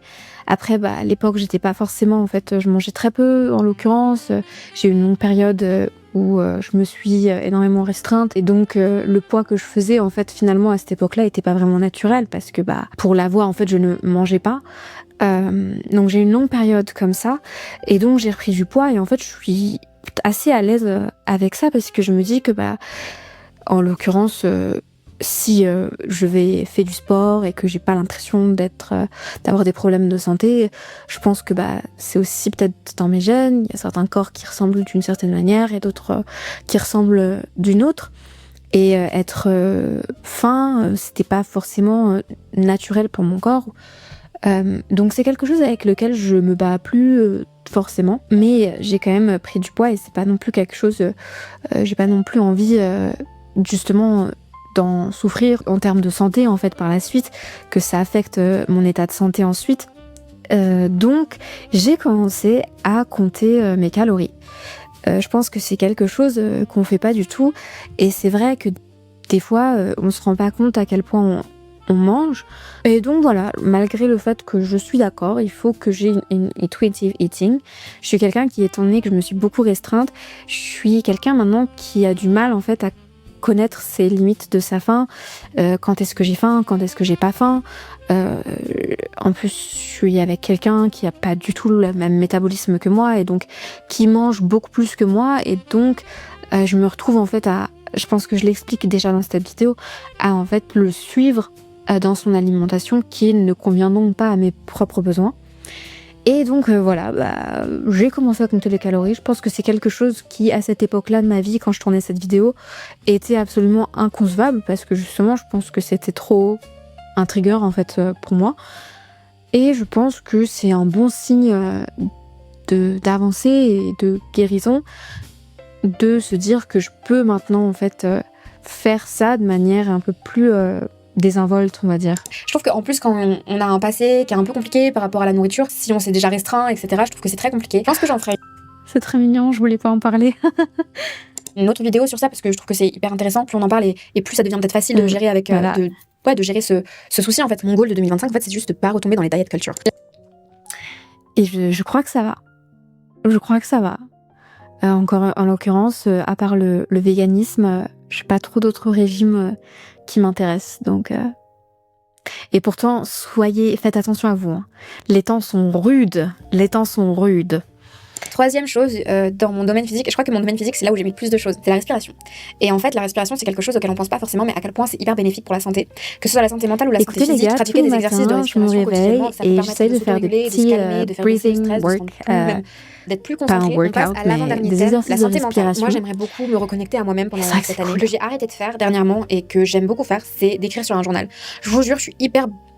Après, à l'époque, j'étais pas forcément, en fait, je mangeais très peu, en l'occurrence. J'ai eu une longue période où je me suis énormément restreinte. Et donc, le poids que je faisais, en fait, finalement, à cette époque-là, était pas vraiment naturel. Parce que, pour l'avoir, en fait, je ne mangeais pas. Donc j'ai eu une longue période comme ça et donc j'ai repris du poids et en fait je suis assez à l'aise avec ça parce que je me dis que en l'occurrence si je vais faire du sport et que j'ai pas l'impression d'avoir des problèmes de santé, je pense que c'est aussi peut-être dans mes gènes. Il y a certains corps qui ressemblent d'une certaine manière et d'autres qui ressemblent d'une autre. Et être faim, c'était pas forcément naturel pour mon corps. Donc c'est quelque chose avec lequel je me bats plus forcément, mais j'ai quand même pris du poids et c'est pas non plus quelque chose, j'ai pas non plus envie justement d'en souffrir en termes de santé en fait par la suite, que ça affecte mon état de santé ensuite. Donc j'ai commencé à compter mes calories. Je pense que c'est quelque chose qu'on fait pas du tout et c'est vrai que des fois on se rend pas compte à quel point on mange. Et donc voilà, malgré le fait que je suis d'accord, il faut que j'ai une intuitive eating. Je suis quelqu'un qui, étant donné que je me suis beaucoup restreinte, je suis quelqu'un maintenant qui a du mal en fait à connaître ses limites de sa faim, quand est-ce que j'ai faim, quand est-ce que j'ai pas faim. En plus, je suis avec quelqu'un qui a pas du tout le même métabolisme que moi et donc qui mange beaucoup plus que moi et donc je me retrouve en fait à, je pense que je l'explique déjà dans cette vidéo, à en fait le suivre dans son alimentation qui ne convient donc pas à mes propres besoins. Et donc voilà, j'ai commencé à compter les calories. Je pense que c'est quelque chose qui, à cette époque-là de ma vie, quand je tournais cette vidéo, était absolument inconcevable parce que justement, je pense que c'était trop un trigger en fait pour moi. Et je pense que c'est un bon signe d'avancée et de guérison de se dire que je peux maintenant en fait faire ça de manière un peu plus désinvolte, on va dire. Je trouve qu'en plus, quand on a un passé qui est un peu compliqué par rapport à la nourriture, si on s'est déjà restreint, etc., je trouve que c'est très compliqué. Je pense que j'en ferai C'est très mignon, je voulais pas en parler. une autre vidéo sur ça parce que je trouve que c'est hyper intéressant. Plus on en parle et plus ça devient peut-être facile de gérer avec de gérer ce souci en fait. Mon goal de 2025 en fait, c'est juste de pas retomber dans les diet culture. Et je crois que ça va. Je crois que ça va. Encore en l'occurrence, à part le véganisme, j'ai pas trop d'autres régimes qui m'intéressent. Donc, et pourtant, faites attention à vous. Hein. Les temps sont rudes. Troisième chose, dans mon domaine physique, je crois que mon domaine physique, c'est là où j'ai mis le plus de choses, c'est la respiration. Et en fait, la respiration, c'est quelque chose auquel on pense pas forcément, mais à quel point c'est hyper bénéfique pour la santé. Que ce soit la santé mentale ou la santé physique, pratiquer des exercices de respiration quotidiennement, ça peut permettre de se réguler, de se calmer, de faire baisser le stress, d'être plus concentré. On passe à l'avant-dernier thème, la santé mentale. Moi, j'aimerais beaucoup me reconnecter à moi-même pendant cette année. Ce que j'ai arrêté de faire dernièrement et que j'aime beaucoup faire, c'est d'écrire sur un journal. Je vous jure, je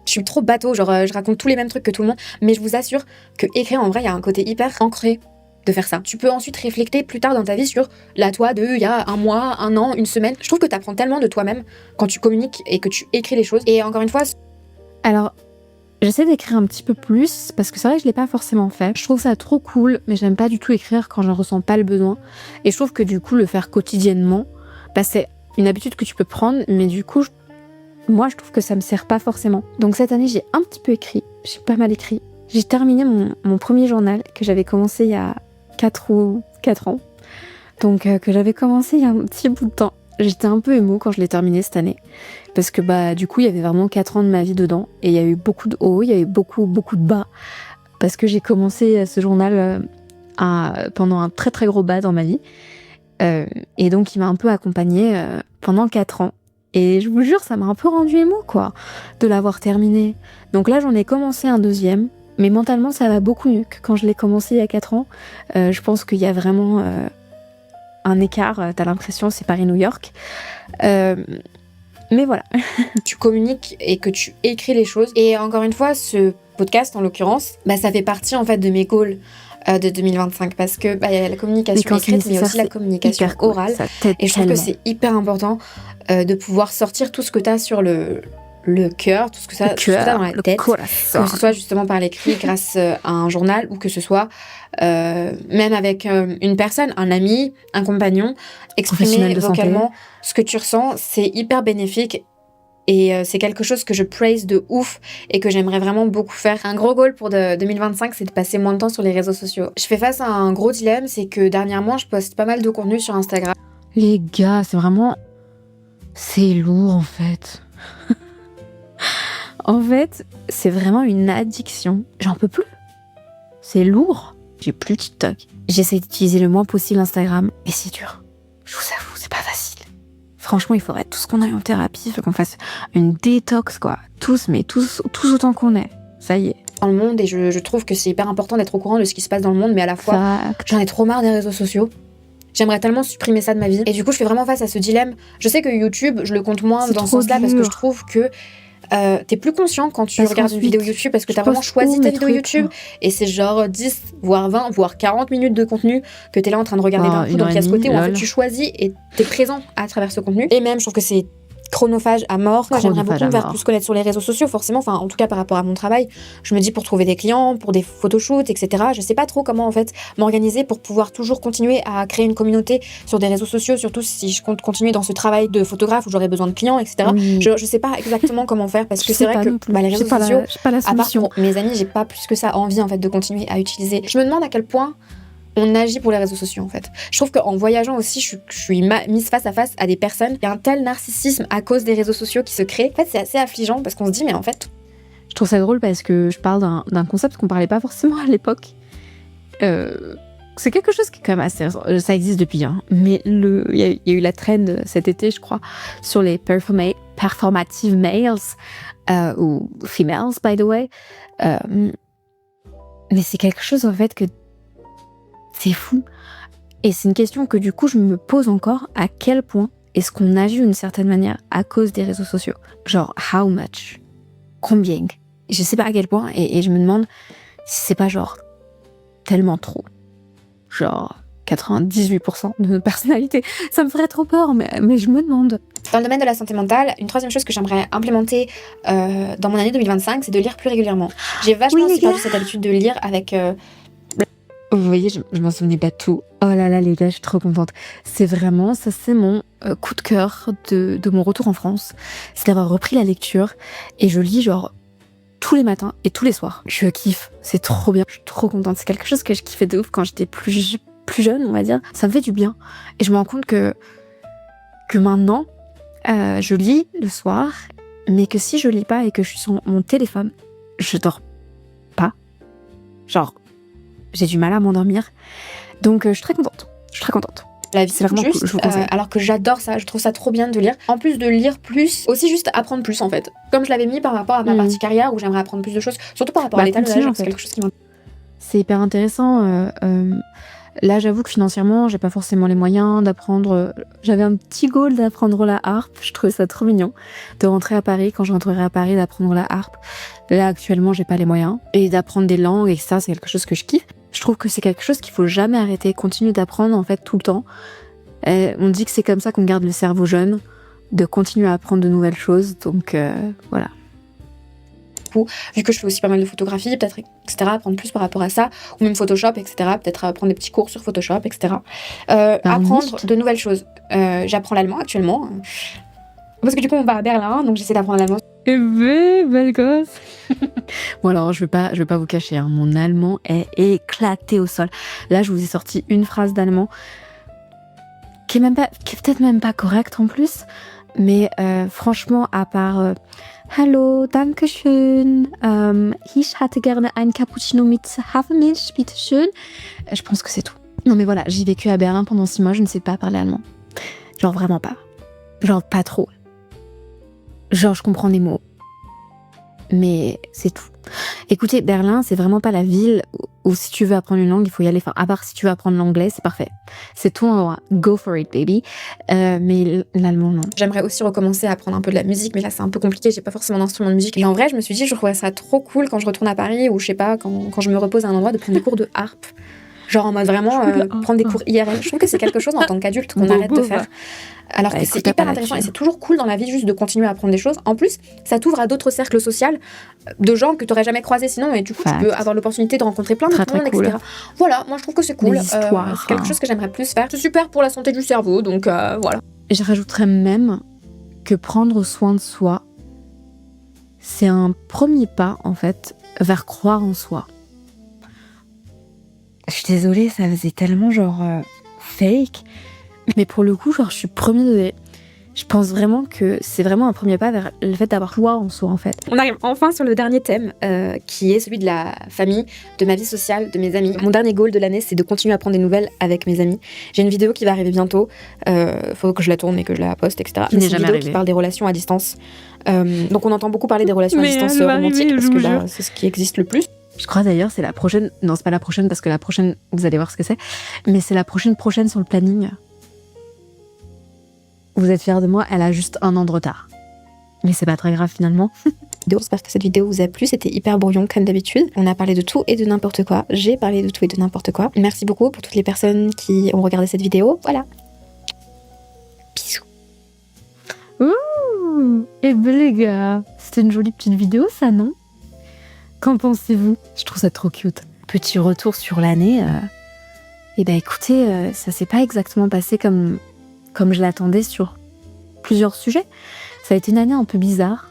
suis trop bateau, genre je raconte tous les mêmes trucs que tout le monde, mais je vous assure que écrire en vrai, il y a un côté hyper ancré de faire ça. Tu peux ensuite réfléchir plus tard dans ta vie sur la toi de il y a un mois, un an, une semaine. Je trouve que tu apprends tellement de toi-même quand tu communiques et que tu écris les choses. Et encore une fois... Alors, j'essaie d'écrire un petit peu plus parce que c'est vrai que je l'ai pas forcément fait. Je trouve ça trop cool, mais j'aime pas du tout écrire quand je ressens pas le besoin. Et je trouve que du coup, le faire quotidiennement, c'est une habitude que tu peux prendre, mais du coup, moi, je trouve que ça me sert pas forcément. Donc cette année, j'ai un petit peu écrit. J'ai pas mal écrit. J'ai terminé mon premier journal que j'avais commencé il y a 4 ans. Donc que j'avais commencé il y a un petit bout de temps. J'étais un peu émo quand je l'ai terminé cette année. Parce que du coup, il y avait vraiment 4 ans de ma vie dedans. Et il y a eu beaucoup de hauts, il y a eu beaucoup de bas. Parce que j'ai commencé ce journal pendant un très très gros bas dans ma vie. Et donc, il m'a un peu accompagnée pendant 4 ans. Et je vous jure, ça m'a un peu rendu émo, quoi, de l'avoir terminé. Donc là, j'en ai commencé un deuxième. Mais mentalement, ça va beaucoup mieux que quand je l'ai commencé il y a 4 ans. Je pense qu'il y a vraiment un écart. T'as l'impression c'est Paris-New York. Mais voilà. Tu communiques et que tu écris les choses. Et encore une fois, ce podcast, en l'occurrence, ça fait partie en fait de mes goals de 2025. Parce que y a la communication écrite, mais aussi la communication orale. Et je trouve que c'est hyper important de pouvoir sortir tout ce que t'as sur le cœur, tout ce que ça dans la tête, que ce soit justement par l'écrit grâce à un journal ou que ce soit même avec une personne, un ami, un compagnon, exprimer vocalement ce que tu ressens, c'est hyper bénéfique et c'est quelque chose que je praise de ouf et que j'aimerais vraiment beaucoup faire. Un gros goal pour 2025, c'est de passer moins de temps sur les réseaux sociaux. Je fais face à un gros dilemme, c'est que dernièrement, je poste pas mal de contenu sur Instagram. Les gars, c'est lourd en fait. En fait, c'est vraiment une addiction. J'en peux plus. C'est lourd. J'ai plus TikTok. J'essaie d'utiliser le moins possible Instagram. Et c'est dur. Je vous avoue, c'est pas facile. Franchement, il faudrait tous qu'on aille en thérapie. Il faut qu'on fasse une détox, quoi. Tous autant qu'on est. Ça y est. Dans le monde, et je trouve que c'est hyper important d'être au courant de ce qui se passe dans le monde, mais à la fois, j'en ai trop marre des réseaux sociaux. J'aimerais tellement supprimer ça de ma vie. Et du coup, je fais vraiment face à ce dilemme. Je sais que YouTube, je le compte moins dans ce sens-là parce que je trouve que t'es plus conscient quand tu regardes une vidéo YouTube parce que t'as vraiment choisi ta vidéo YouTube et c'est genre 10, voire 20, voire 40 minutes de contenu que t'es là en train de regarder d'un coup. Donc il y a ce côté où en fait tu choisis et t'es présent à travers ce contenu. Et même, je trouve que c'est chronophage à mort. Moi, j'aimerais beaucoup me faire mort. plus connaître sur les réseaux sociaux, forcément. Enfin, en tout cas, par rapport à mon travail, je me dis pour trouver des clients, pour des photoshoots, etc. Je sais pas trop comment, en fait, m'organiser pour pouvoir toujours continuer à créer une communauté sur des réseaux sociaux, surtout si je compte continuer dans ce travail de photographe où j'aurai besoin de clients, etc. Oui. Je sais pas exactement comment faire parce que c'est vrai que les réseaux j'ai sociaux, pas la à part solution. pour mes amis, j'ai pas plus que ça envie, en fait, de continuer à utiliser. Je me demande à quel point on agit pour les réseaux sociaux, en fait. Je trouve qu'en voyageant aussi, je suis mise face à face à des personnes. Il y a un tel narcissisme à cause des réseaux sociaux qui se crée. En fait, c'est assez affligeant parce qu'on se dit, mais en fait... Je trouve ça drôle parce que je parle d'un concept qu'on parlait pas forcément à l'époque. C'est quelque chose qui est quand même assez... Ça existe depuis, hein. Mais il y a eu la trend cet été, je crois, sur les performative males, ou females, by the way. Mais c'est quelque chose, en fait, que c'est fou. Et c'est une question que, du coup, je me pose encore. À quel point est-ce qu'on agit d'une certaine manière à cause des réseaux sociaux? Genre, how much? Combien? Je sais pas à quel point. Et je me demande si c'est pas, genre, tellement trop. Genre 98% de notre personnalité. Ça me ferait trop peur, mais je me demande. Dans le domaine de la santé mentale, une troisième chose que j'aimerais implémenter dans mon année 2025, c'est de lire plus régulièrement. J'ai vachement aussi perdu cette habitude de lire avec... Vous voyez, je m'en souvenais pas tout. Oh là là, les gars, je suis trop contente. C'est vraiment, ça c'est mon coup de cœur de mon retour en France. C'est d'avoir repris la lecture et je lis genre tous les matins et tous les soirs. Je kiffe, c'est trop bien. Je suis trop contente. C'est quelque chose que je kiffais de ouf quand j'étais plus jeune, on va dire. Ça me fait du bien. Et je me rends compte que maintenant, je lis le soir, mais que si je lis pas et que je suis sur mon téléphone, je dors pas. Genre, j'ai du mal à m'endormir. Donc, je suis très contente. La vie, c'est vraiment juste, cool, je vous conseille. alors que j'adore ça, je trouve ça trop bien de lire. En plus de lire plus, aussi juste apprendre plus en fait. Comme je l'avais mis par rapport à ma partie carrière où j'aimerais apprendre plus de choses, surtout par rapport à l'étalonnage, c'est quelque chose qui m'intéresse. C'est hyper intéressant. Là, j'avoue que financièrement, j'ai pas forcément les moyens d'apprendre. J'avais un petit goal d'apprendre la harpe. Je trouvais ça trop mignon de rentrer à Paris. Quand je rentrerai à Paris, d'apprendre la harpe. Là, actuellement, j'ai pas les moyens. Et d'apprendre des langues, et ça, c'est quelque chose que je kiffe. Je trouve que c'est quelque chose qu'il faut jamais arrêter. Continuer d'apprendre, en fait, tout le temps. On dit que c'est comme ça qu'on garde le cerveau jeune, de continuer à apprendre de nouvelles choses. Donc, voilà. Vu que je fais aussi pas mal de photographie, peut-être, etc., apprendre plus par rapport à ça, ou même Photoshop, etc., peut-être prendre des petits cours sur Photoshop, etc. Apprendre de nouvelles choses. J'apprends l'allemand actuellement, parce que du coup, on va à Berlin, donc j'essaie d'apprendre l'allemand. Belle gosse. Bon alors, je vais pas vous cacher, hein, mon allemand est éclaté au sol. Là, je vous ai sorti une phrase d'allemand qui est peut-être même pas correcte en plus, mais franchement, à part Hallo, danke schön. Ich hätte gerne ein Cappuccino mit Hafermilch, bitte schön. Je pense que c'est tout. Non mais voilà, j'ai vécu à Berlin pendant 6 mois, je ne sais pas parler allemand. Genre vraiment pas. Genre pas trop. Genre je comprends des mots. Mais c'est tout. Écoutez, Berlin, c'est vraiment pas la ville où si tu veux apprendre une langue, il faut y aller. Enfin, à part si tu veux apprendre l'anglais, c'est parfait. C'est ton endroit. Go for it, baby. Mais l'allemand, non. J'aimerais aussi recommencer à apprendre un peu de la musique, mais là, c'est un peu compliqué. J'ai pas forcément d'instrument de musique. Et en vrai, je me suis dit, je trouverais ça trop cool quand je retourne à Paris ou je sais pas, quand je me repose à un endroit, de prendre des cours de harpe. Genre en mode vraiment prendre des cours IRL. Je trouve que c'est quelque chose en tant qu'adulte qu'on arrête de faire. Alors que c'est hyper intéressant et c'est toujours cool dans la vie juste de continuer à apprendre des choses. En plus, ça t'ouvre à d'autres cercles sociaux de gens que t'aurais jamais croisés sinon et du coup tu peux avoir l'opportunité de rencontrer plein d'autres monde, etc. Voilà, moi je trouve que c'est cool. C'est quelque chose que j'aimerais plus faire. C'est super pour la santé du cerveau, donc voilà. Et je rajouterais même que prendre soin de soi, c'est un premier pas en fait vers croire en soi. Je suis désolée, ça faisait tellement genre fake. Mais pour le coup, genre, je suis premier degré. Je pense vraiment que c'est vraiment un premier pas vers le fait d'avoir foi en soi, en fait. On arrive enfin sur le dernier thème, qui est celui de la famille, de ma vie sociale, de mes amis. Mon dernier goal de l'année, c'est de continuer à prendre des nouvelles avec mes amis. J'ai une vidéo qui va arriver bientôt. Faut que je la tourne et que je la poste, etc. C'est une vidéo qui parle des relations à distance. Donc on entend beaucoup parler des relations à distance romantiques, parce que c'est ce qui existe le plus. Je crois d'ailleurs c'est la prochaine, non c'est pas la prochaine parce que la prochaine, vous allez voir ce que c'est, mais c'est la prochaine sur le planning. Vous êtes fiers de moi, elle a juste 1 an de retard. Mais c'est pas très grave finalement. J'espère que cette vidéo vous a plu, c'était hyper brouillon comme d'habitude. On a parlé de tout et de n'importe quoi, j'ai parlé de tout et de n'importe quoi. Merci beaucoup pour toutes les personnes qui ont regardé cette vidéo, voilà. Bisous. Ouh. Eh ben les gars, c'était une jolie petite vidéo ça, non? Qu'en pensez-vous? Je trouve ça trop cute. Petit retour sur l'année. Eh ben écoutez, ça s'est pas exactement passé comme je l'attendais sur plusieurs sujets. Ça a été une année un peu bizarre,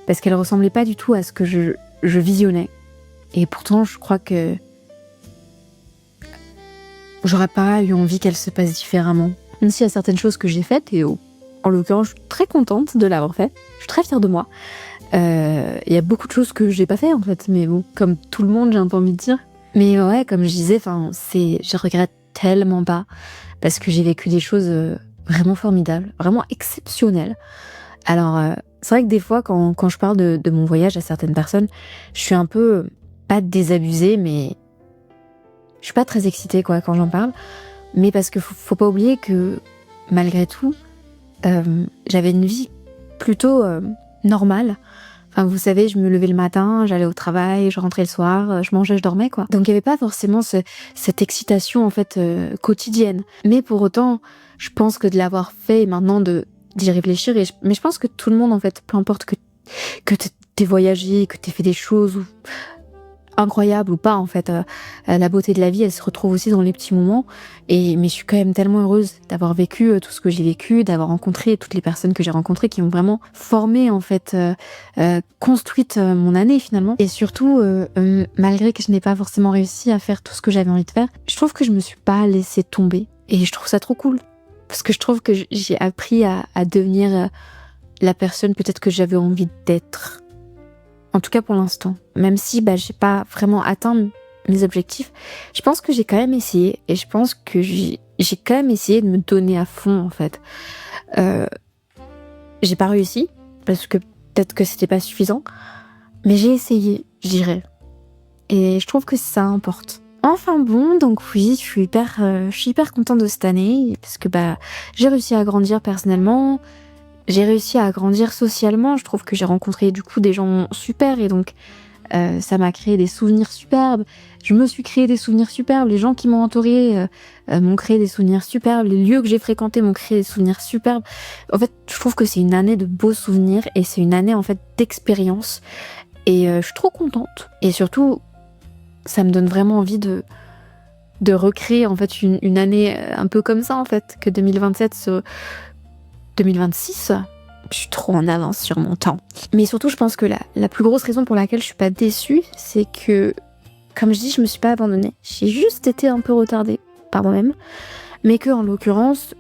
parce qu'elle ressemblait pas du tout à ce que je visionnais. Et pourtant, je crois que j'aurais pas eu envie qu'elle se passe différemment. Même s'il y a certaines choses que j'ai faites, et en l'occurrence, je suis très contente de l'avoir fait. Je suis très fière de moi. Il y a beaucoup de choses que j'ai pas fait en fait, mais bon, comme tout le monde, j'ai un peu envie de dire. Mais ouais, comme je disais, je regrette tellement pas, parce que j'ai vécu des choses vraiment formidables, vraiment exceptionnelles. Alors, c'est vrai que des fois, quand je parle de mon voyage à certaines personnes, je suis un peu, pas désabusée, mais je suis pas très excitée quoi quand j'en parle. Mais parce que faut pas oublier que, malgré tout, j'avais une vie plutôt normale. Enfin, vous savez, je me levais le matin, j'allais au travail, je rentrais le soir, je mangeais, je dormais, quoi. Donc, il n'y avait pas forcément cette excitation, en fait, quotidienne. Mais pour autant, je pense que de l'avoir fait et maintenant d'y réfléchir, mais je pense que tout le monde, en fait, peu importe que t'aies voyagé, que t'aies fait des choses incroyables ou pas, en fait, la beauté de la vie, elle se retrouve aussi dans les petits moments. Mais je suis quand même tellement heureuse d'avoir vécu tout ce que j'ai vécu, d'avoir rencontré toutes les personnes que j'ai rencontrées qui ont vraiment formé, en fait, construite mon année finalement. Et surtout, malgré que je n'ai pas forcément réussi à faire tout ce que j'avais envie de faire, je trouve que je me suis pas laissée tomber. Et je trouve ça trop cool. Parce que je trouve que j'ai appris à devenir la personne peut-être que j'avais envie d'être. En tout cas pour l'instant. Même si j'ai pas vraiment atteint mes objectifs, je pense que j'ai quand même essayé. Et je pense que j'ai quand même essayé de me donner à fond, en fait. J'ai pas réussi, parce que peut-être que c'était pas suffisant. Mais j'ai essayé, je dirais. Et je trouve que ça importe. Enfin bon, donc oui, je suis hyper contente de cette année. Parce que j'ai réussi à grandir personnellement. J'ai réussi à grandir socialement, je trouve que j'ai rencontré du coup des gens super et donc ça m'a créé des souvenirs superbes. Je me suis créé des souvenirs superbes, les gens qui m'ont entourée m'ont créé des souvenirs superbes, les lieux que j'ai fréquentés m'ont créé des souvenirs superbes. En fait, je trouve que c'est une année de beaux souvenirs et c'est une année en fait d'expérience et je suis trop contente. Et surtout, ça me donne vraiment envie de recréer en fait une année un peu comme ça en fait, que 2026, je suis trop en avance sur mon temps. Mais surtout, je pense que la plus grosse raison pour laquelle je suis pas déçue, c'est que, comme je dis, je me suis pas abandonnée. J'ai juste été un peu retardée par moi-même, mais que en l'occurrence,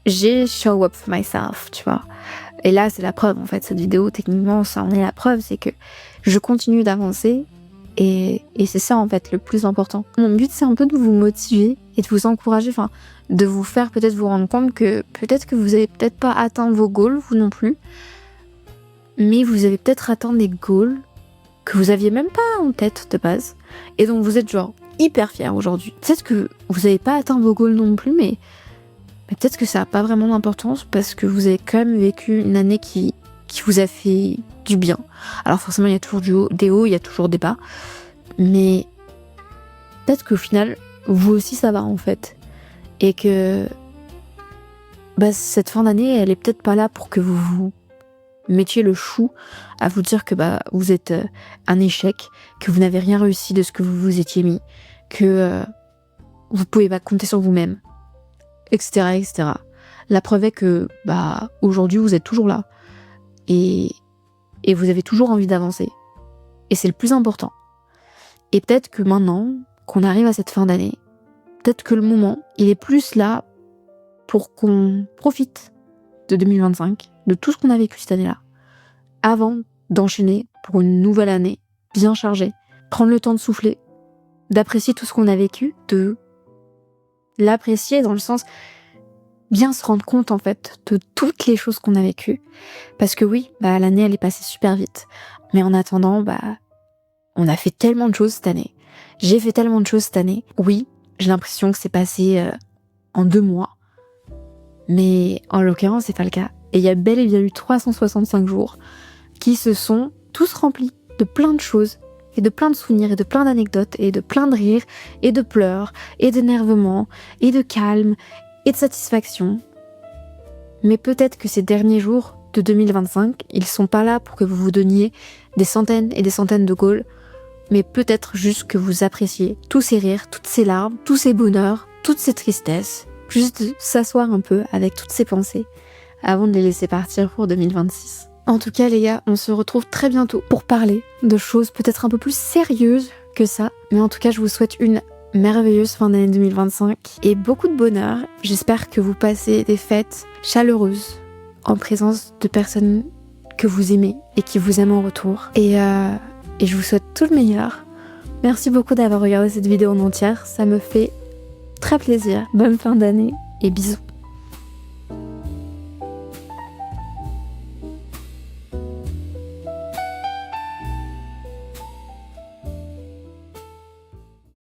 j'ai show up for myself, tu vois. Et là, c'est la preuve, en fait, cette vidéo, techniquement, ça en est la preuve, c'est que je continue d'avancer. Et c'est ça, en fait, le plus important. Mon but, c'est un peu de vous motiver et de vous encourager, de vous faire peut-être vous rendre compte que peut-être que vous avez peut-être pas atteint vos goals, vous non plus, mais vous avez peut-être atteint des goals que vous aviez même pas en tête de base, et donc vous êtes genre hyper fiers aujourd'hui. Peut-être que vous avez pas atteint vos goals non plus, mais peut-être que ça a pas vraiment d'importance parce que vous avez quand même vécu une année qui vous a fait du bien. Alors forcément, il y a toujours des hauts, il y a toujours des bas, mais peut-être qu'au final, vous aussi ça va en fait. Et que cette fin d'année, elle est peut-être pas là pour que vous mettiez le chou à vous dire que vous êtes un échec, que vous n'avez rien réussi de ce que vous vous étiez mis, que vous pouvez pas compter sur vous-même, etc., etc. La preuve est que aujourd'hui, vous êtes toujours là. Et vous avez toujours envie d'avancer. Et c'est le plus important. Et peut-être que maintenant, qu'on arrive à cette fin d'année, peut-être que le moment, il est plus là pour qu'on profite de 2025, de tout ce qu'on a vécu cette année-là, avant d'enchaîner pour une nouvelle année bien chargée. Prendre le temps de souffler, d'apprécier tout ce qu'on a vécu, de l'apprécier dans le sens bien se rendre compte en fait de toutes les choses qu'on a vécues. Parce que oui, l'année elle est passée super vite. Mais en attendant, on a fait tellement de choses cette année. J'ai fait tellement de choses cette année. Oui, j'ai l'impression que c'est passé en 2 mois. Mais en l'occurrence, c'est pas le cas. Et il y a bel et bien eu 365 jours qui se sont tous remplis de plein de choses, et de plein de souvenirs, et de plein d'anecdotes, et de plein de rires, et de pleurs, et d'énervement, et de calme, et de satisfaction. Mais peut-être que ces derniers jours de 2025, ils sont pas là pour que vous vous donniez des centaines et des centaines de goals, mais peut-être juste que vous appréciez tous ces rires, toutes ces larmes, tous ces bonheurs, toutes ces tristesses. Juste s'asseoir un peu avec toutes ces pensées avant de les laisser partir pour 2026. En tout cas les gars, on se retrouve très bientôt pour parler de choses peut-être un peu plus sérieuses que ça. Mais en tout cas, je vous souhaite une merveilleuse fin d'année 2025 et beaucoup de bonheur. J'espère que vous passez des fêtes chaleureuses en présence de personnes que vous aimez et qui vous aiment en retour. Et je vous souhaite tout le meilleur. Merci beaucoup d'avoir regardé cette vidéo en entière, ça me fait très plaisir. Bonne fin d'année et bisous.